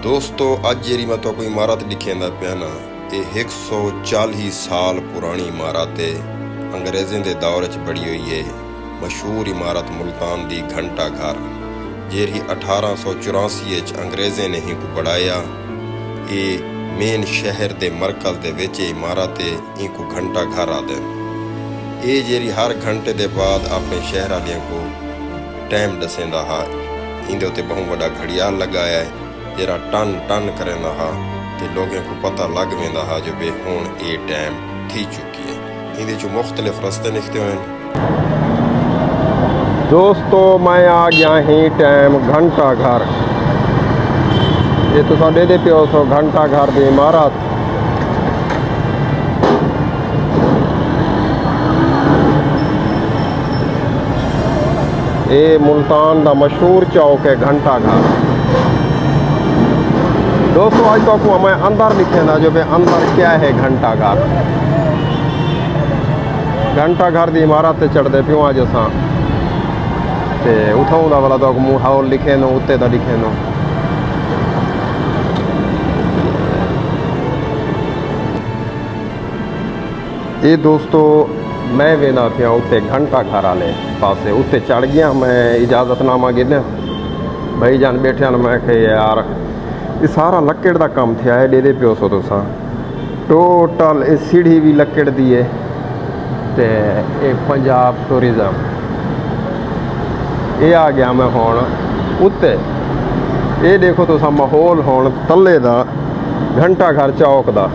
दोस्तों अज जी मैं तो कोई इमारत दिखेंदा पिया ना, ये 140 साल पुरानी इमारत है। अंग्रेज़ों के दौर च बनी हुई है। मशहूर इमारत मुल्तान दी घंटा घर जेरी 1884 अंग्रेज़ों ने ही को बढ़ाया। ये मेन शहर के मरकज़ के विच इमारत है, इनको घंटा घर आते। ये जेरी हर घंटे के बाद अपने शहर वालियों को टाइम दसेंदा हा। इंदे उत्ते बहुत बड़ा घड़ियाल लगाया है जरा टन टन करेंदा हा ते लोगों को पता लग वेंदा हा जो बे हुण ये टाइम थी चुकी है। इंदे चो मुख्तलिफ रस्ते निकते हुए। दोस्तों मैं आ गया ही टाइम घंटा घर। ये तो साढ़े दे पियो सो घंटा घर की इमारत। ये मुल्तान का मशहूर चौक है घंटा घर। दोस्तों आज तो मैं अंदर दिखेंदा जो भाई अंदर क्या है घंटा घर। घंटा घर की इमारत चढ़ते पियो अज अस उठाऊँ वाला तो मुँह हाउल लिखे नो उत्ते का लिखे नो। ये दोस्तों मैं वेंदा पिया उत्ते घंटा घर वाले पासे उत्ते चढ़ गया। मैं इजाजतनामा गिनिया भाई जान बैठे मैं खे यार ये सारा लकड़ का काम थे है। डेदे पियो सो तुसा टोटल ये सीढ़ी भी लकड़ दी है ते ये पंजाब टूरिज्म। ये आ गया मैं हुण उत्ते। ये देखो तुसा माहौल हुण तले दा घंटा घर चौक दा।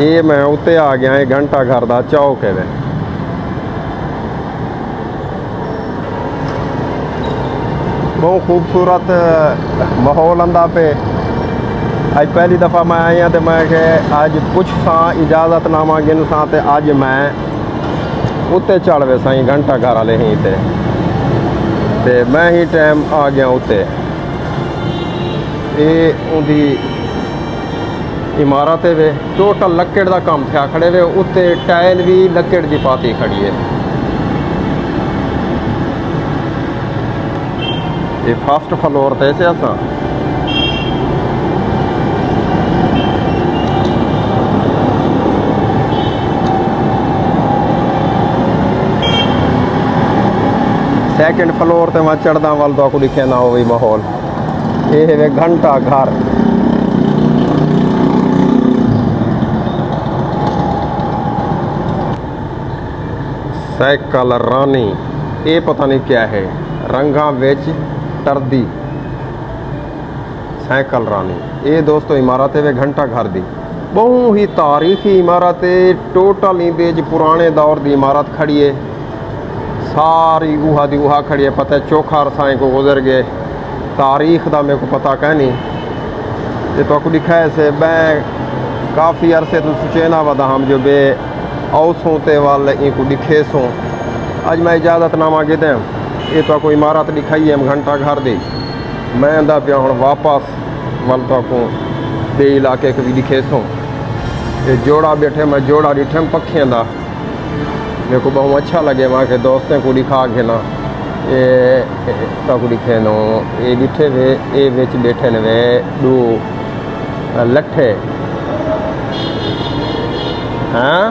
ये मैं उत्ते आ गया। ये घंटा घर दा चौक है। बहुत खूबसूरत माहौल आंदा पे। अज पहली दफ़ा मैं आया तो मैं अज पुछ सा इजाजतनामा गिन सा ते अज मैं उत्ते चढ़ वे साई घंटा घर वाले ही ते मैं ही टाइम आ गया उत्ते। ये उनकी इमारत वे टोटल लकड़ का काम थे खड़े वे उत्ते टाइल भी लकड़ की पाती खड़ी है। ये फर्स्ट फ्लोर ते से असा सेकंड फ्लोर ते मैं चढ़दा वाल तो दिखे ना हो माहौल। ये है घंटा घर। साइकिल रानी ये पता नहीं क्या है रंगा विच टरदी साइकिल रानी। ये दोस्तों इमारत है घंटा घर दी बहुत ही तारीखी इमारत है। टोटल इंदे पुराने दौर की इमारत खड़ी है। सारी उहा दी उहा खड़ी है। पता है चौखा अरसाएँ को गुजर गए। तारीख का मेरे को पता कह नहीं। ये तो दिखा है से मैं काफ़ी अरसे तो सुचेना वदा हम जो बे औसों ते वाल इनको दिखे सो। अज मैं इजाजतनामा गिदे ये तो कोई इमारत दिखाई है घंटा घर दी। मैं आंदा पिया हूँ वापस वल तो दे इलाके को भी दिखे सो। ये जोड़ा बैठे मैं जोड़ा डिठे पखियों का मेरे को बहुत अच्छा लगे। वहाँ के दोस्तों को दिखा के ना ये तो दिखे नो ये डिठे वे ये बिच बैठे ने वे दो लट्ठे हाँ